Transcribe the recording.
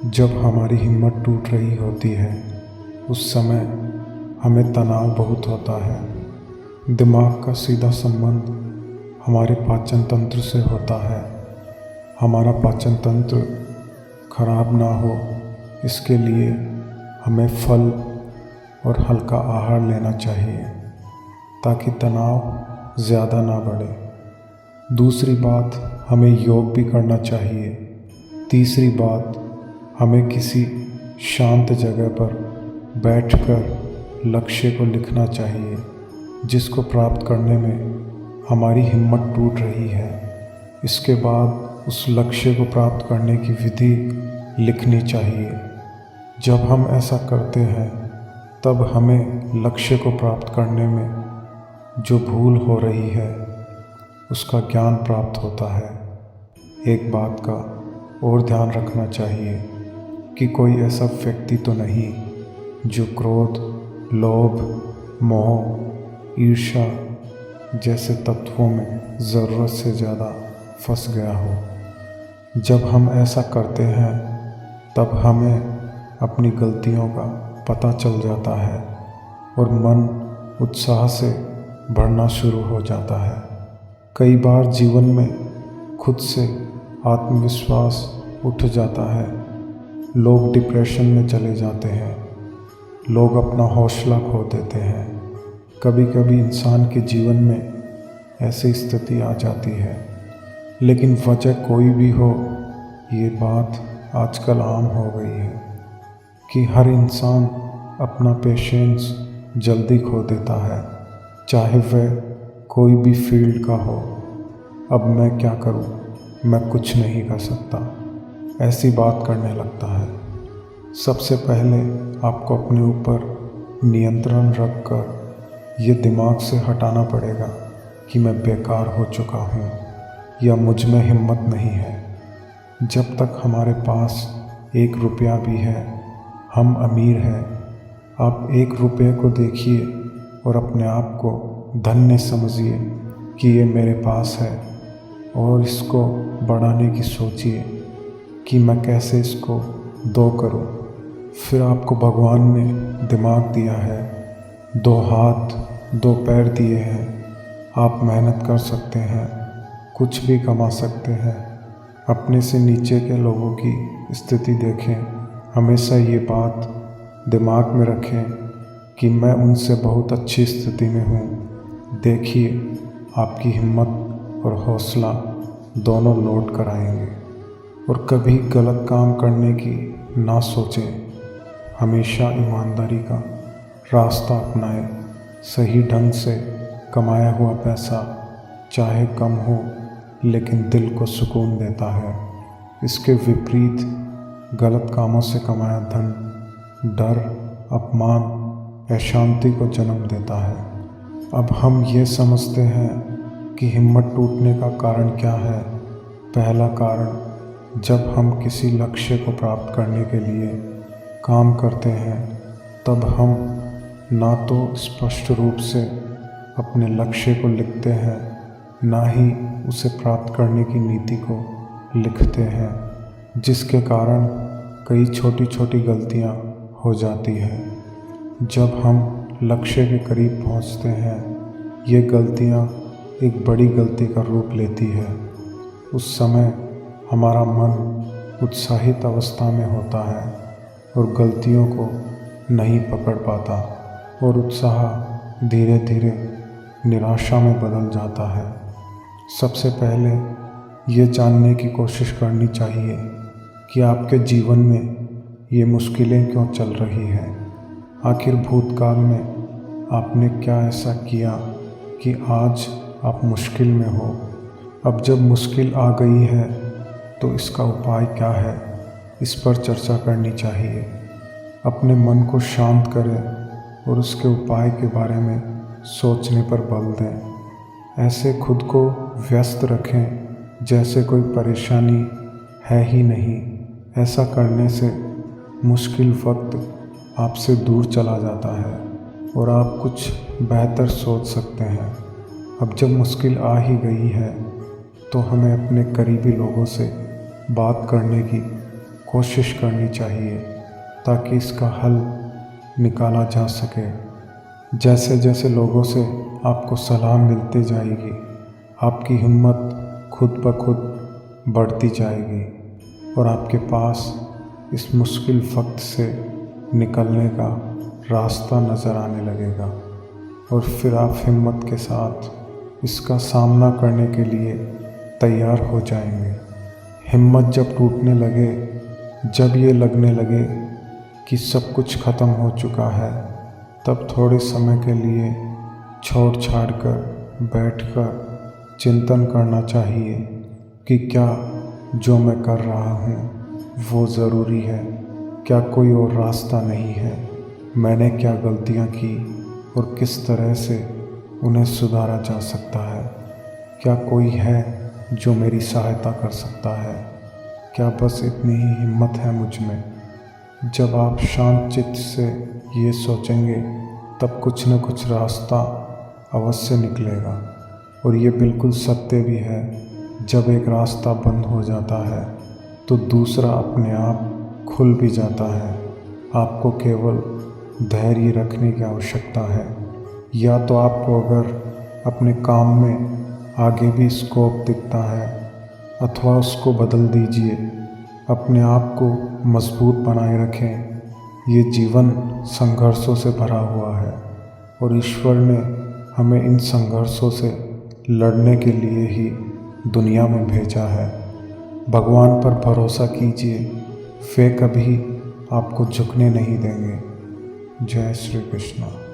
जब हमारी हिम्मत टूट रही होती है उस समय हमें तनाव बहुत होता है। दिमाग का सीधा संबंध हमारे पाचन तंत्र से होता है। हमारा पाचन तंत्र खराब ना हो इसके लिए हमें फल और हल्का आहार लेना चाहिए ताकि तनाव ज़्यादा ना बढ़े। दूसरी बात, हमें योग भी करना चाहिए। तीसरी बात, हमें किसी शांत जगह पर बैठकर लक्ष्य को लिखना चाहिए जिसको प्राप्त करने में हमारी हिम्मत टूट रही है। इसके बाद उस लक्ष्य को प्राप्त करने की विधि लिखनी चाहिए। जब हम ऐसा करते हैं तब हमें लक्ष्य को प्राप्त करने में जो भूल हो रही है उसका ज्ञान प्राप्त होता है। एक बात का और ध्यान रखना चाहिए कि कोई ऐसा व्यक्ति तो नहीं जो क्रोध, लोभ, मोह, ईर्ष्या जैसे तत्वों में ज़रूरत से ज़्यादा फंस गया हो। जब हम ऐसा करते हैं तब हमें अपनी गलतियों का पता चल जाता है और मन उत्साह से बढ़ना शुरू हो जाता है। कई बार जीवन में खुद से आत्मविश्वास उठ जाता है। लोग डिप्रेशन में चले जाते हैं, लोग अपना हौसला खो देते हैं। कभी कभी इंसान के जीवन में ऐसी स्थिति आ जाती है, लेकिन वजह कोई भी हो, ये बात आजकल आम हो गई है कि हर इंसान अपना पेशेंस जल्दी खो देता है, चाहे वह कोई भी फील्ड का हो। अब मैं क्या करूं, मैं कुछ नहीं कर सकता, ऐसी बात करने लगता है। सबसे पहले आपको अपने ऊपर नियंत्रण रखकर ये दिमाग से हटाना पड़ेगा कि मैं बेकार हो चुका हूँ या मुझ में हिम्मत नहीं है। जब तक हमारे पास 1 रुपया भी है हम अमीर हैं। आप 1 रुपये को देखिए और अपने आप को धन्य समझिए कि ये मेरे पास है और इसको बढ़ाने की सोचिए कि मैं कैसे इसको 2 करूं। फिर आपको भगवान ने दिमाग दिया है, 2 हाथ 2 पैर दिए हैं। आप मेहनत कर सकते हैं, कुछ भी कमा सकते हैं। अपने से नीचे के लोगों की स्थिति देखें, हमेशा ये बात दिमाग में रखें कि मैं उनसे बहुत अच्छी स्थिति में हूँ। देखिए आपकी हिम्मत और हौसला दोनों लौट कर आएंगे। और कभी गलत काम करने की ना सोचें, हमेशा ईमानदारी का रास्ता अपनाएं। सही ढंग से कमाया हुआ पैसा चाहे कम हो लेकिन दिल को सुकून देता है। इसके विपरीत गलत कामों से कमाया धन डर, अपमान, अशांति को जन्म देता है। अब हम ये समझते हैं कि हिम्मत टूटने का कारण क्या है। पहला कारण, जब हम किसी लक्ष्य को प्राप्त करने के लिए काम करते हैं तब हम ना तो स्पष्ट रूप से अपने लक्ष्य को लिखते हैं, ना ही उसे प्राप्त करने की नीति को लिखते हैं, जिसके कारण कई छोटी छोटी गलतियां हो जाती हैं। जब हम लक्ष्य के करीब पहुंचते हैं ये गलतियां एक बड़ी गलती का रूप लेती है। उस समय हमारा मन उत्साहित अवस्था में होता है और गलतियों को नहीं पकड़ पाता और उत्साह धीरे धीरे निराशा में बदल जाता है। सबसे पहले ये जानने की कोशिश करनी चाहिए कि आपके जीवन में ये मुश्किलें क्यों चल रही हैं। आखिर भूतकाल में आपने क्या ऐसा किया कि आज आप मुश्किल में हो। अब जब मुश्किल आ गई है तो इसका उपाय क्या है, इस पर चर्चा करनी चाहिए। अपने मन को शांत करें और उसके उपाय के बारे में सोचने पर बल दें। ऐसे खुद को व्यस्त रखें जैसे कोई परेशानी है ही नहीं। ऐसा करने से मुश्किल वक्त आपसे दूर चला जाता है और आप कुछ बेहतर सोच सकते हैं। अब जब मुश्किल आ ही गई है तो हमें अपने करीबी लोगों से बात करने की कोशिश करनी चाहिए ताकि इसका हल निकाला जा सके। जैसे जैसे लोगों से आपको सलाह मिलती जाएगी, आपकी हिम्मत खुद ब खुद बढ़ती जाएगी और आपके पास इस मुश्किल वक्त से निकलने का रास्ता नज़र आने लगेगा और फिर आप हिम्मत के साथ इसका सामना करने के लिए तैयार हो जाएंगे। हिम्मत जब टूटने लगे, जब ये लगने लगे कि सब कुछ ख़त्म हो चुका है, तब थोड़े समय के लिए छोड़ छाड़ कर बैठकर चिंतन करना चाहिए कि क्या जो मैं कर रहा हूँ वो ज़रूरी है, क्या कोई और रास्ता नहीं है, मैंने क्या गलतियाँ की और किस तरह से उन्हें सुधारा जा सकता है, क्या कोई है जो मेरी सहायता कर सकता है, क्या बस इतनी ही हिम्मत है मुझ में। जब आप शांत चित्त से ये सोचेंगे तब कुछ न कुछ रास्ता अवश्य निकलेगा। और ये बिल्कुल सत्य भी है, जब एक रास्ता बंद हो जाता है तो दूसरा अपने आप खुल भी जाता है। आपको केवल धैर्य रखने की आवश्यकता है, या तो आपको अगर अपने काम में आगे भी स्कोप दिखता है अथवा उसको बदल दीजिए। अपने आप को मजबूत बनाए रखें। ये जीवन संघर्षों से भरा हुआ है और ईश्वर ने हमें इन संघर्षों से लड़ने के लिए ही दुनिया में भेजा है। भगवान पर भरोसा कीजिए, वे कभी आपको झुकने नहीं देंगे। जय श्री कृष्ण।